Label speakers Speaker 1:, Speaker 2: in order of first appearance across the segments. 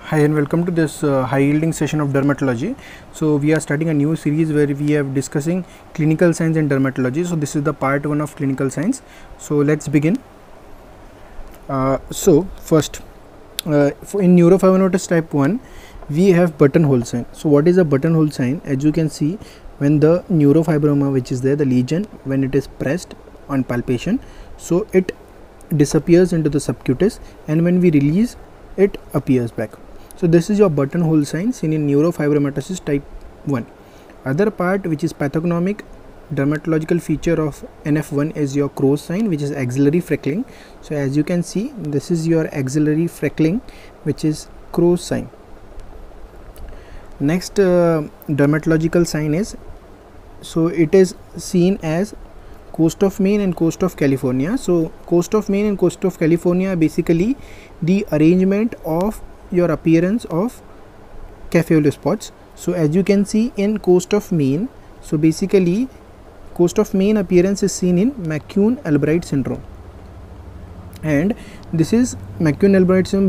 Speaker 1: Hi and welcome to this high yielding session of dermatology. So we are starting a new series where we are discussing clinical science and dermatology. So this is the part 1 of clinical science. So let's begin. First, in neurofibromatosis type 1 we have buttonhole sign. So what is a buttonhole sign? As you can see, when the neurofibroma, which is there, the lesion, when it is pressed on palpation, so it disappears into the subcutis, and when we release, it appears back. So this is your buttonhole sign seen in neurofibromatosis type 1. Other part, which is pathognomic dermatological feature of NF1, is your crow's sign, which is axillary freckling. So as you can see, this is your axillary freckling, which is crow's sign. Next dermatological sign is, so it is seen as coast of Maine and coast of California. So coast of Maine and coast of California are basically the arrangement of your appearance of cafe spots. So as you can see in coast of Maine, so basically coast of Maine appearance is seen in McCune-Albright syndrome, and this is McCune-Albright syndrome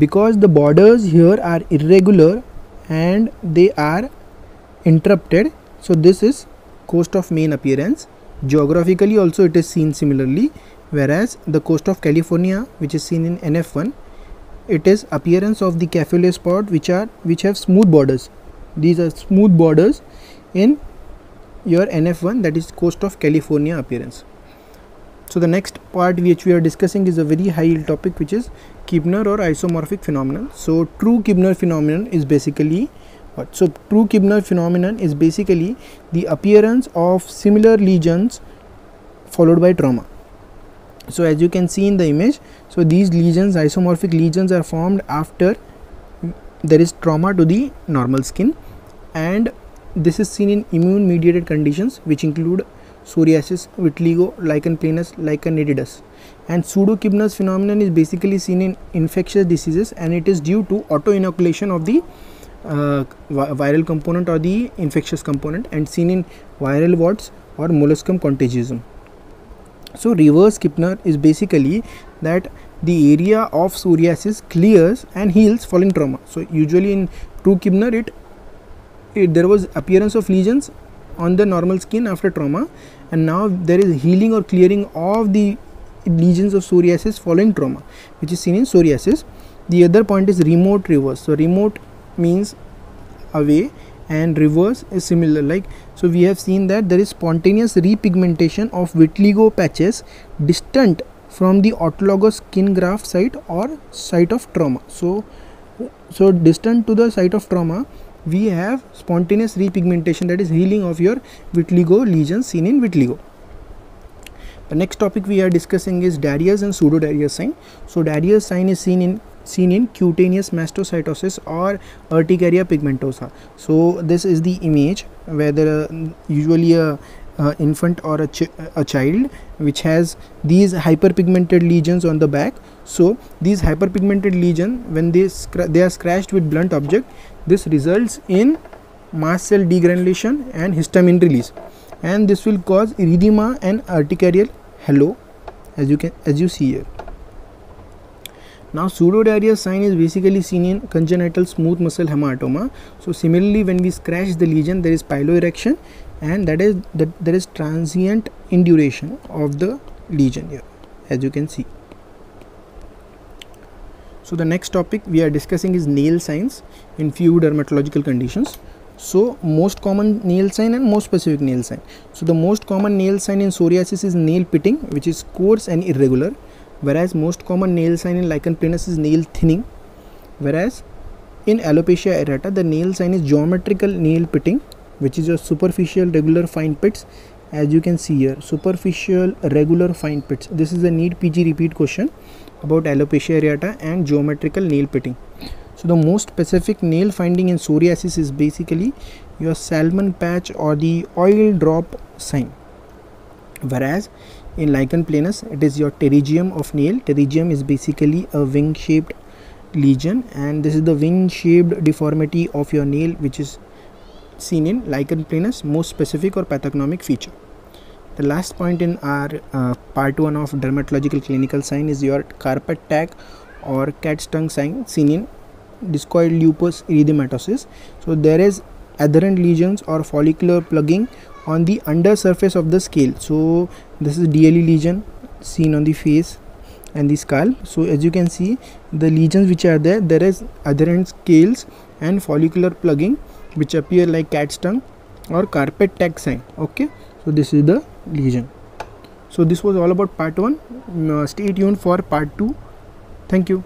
Speaker 1: because the borders here are irregular and they are interrupted. So this is coast of Maine appearance. Geographically also it is seen similarly, whereas the coast of California, which is seen in NF1, it is appearance of the cafe spot which have smooth borders. These are smooth borders in your NF1, that is coast of California appearance. So the next part which we are discussing is a very high yield topic, which is Kibner or isomorphic phenomenon. So true Kibner phenomenon is basically what? So true Kibner phenomenon is basically the appearance of similar lesions followed by trauma. So as you can see in the image, so these lesions, isomorphic lesions, are formed after there is trauma to the normal skin, and this is seen in immune mediated conditions which include psoriasis, vitiligo, lichen planus, lichen nitidus. And pseudo Kibner's phenomenon is basically seen in infectious diseases, and it is due to auto inoculation of the viral component or the infectious component, and seen in viral warts or molluscum contagiosum. So reverse Kibner is basically that the area of psoriasis clears and heals following trauma. So usually in true Kibner, there was appearance of lesions on the normal skin after trauma, and now there is healing or clearing of the lesions of psoriasis following trauma, which is seen in psoriasis. The other point is remote reverse. So remote means away, and reverse is similar. Like, so we have seen that there is spontaneous repigmentation of vitiligo patches distant from the autologous skin graft site or site of trauma. So distant to the site of trauma, we have spontaneous repigmentation, that is healing of your vitiligo lesions seen in vitiligo. The next topic we are discussing is Darier's and pseudo Darier's sign. So Darier's sign is seen in cutaneous mastocytosis or urticaria pigmentosa. So this is the image where there are usually a infant or a child which has these hyperpigmented lesions on the back. So these hyperpigmented lesions, when they are scratched with blunt object, this results in mast cell degranulation and histamine release, and this will cause erythema and urticarial halo, as you see here. Now pseudo Darier's sign is basically seen in congenital smooth muscle hematoma. So similarly, when we scratch the lesion, there is piloerection, and there is transient induration of the lesion here, as you can see. So the next topic we are discussing is nail signs in few dermatological conditions. So most common nail sign and most specific nail sign. So the most common nail sign in psoriasis is nail pitting, which is coarse and irregular, whereas most common nail sign in lichen planus is nail thinning, whereas in alopecia areata the nail sign is geometrical nail pitting, which is a superficial regular fine pits, as you can see here, superficial regular fine pits. This is a Neetpg repeat question about alopecia areata and geometrical nail pitting. So the most specific nail finding in psoriasis is basically your salmon patch or the oil drop sign, whereas in lichen planus it is your pterygium of nail. Pterygium is basically a wing shaped lesion, and this is the wing shaped deformity of your nail which is seen in lichen planus, most specific or pathognomic feature. The last point in our part 1 of dermatological clinical sign is your carpet tag or cat's tongue sign seen in discoid lupus erythematosus. So there is adherent lesions or follicular plugging on the under surface of the scale. So this is DLE lesion seen on the face and the skull. So as you can see, the lesions which are there, there is adherent scales and follicular plugging which appear like cat's tongue or carpet tag sign. Okay, so this is the lesion. So this was all about part 1. Stay tuned for part 2. Thank you.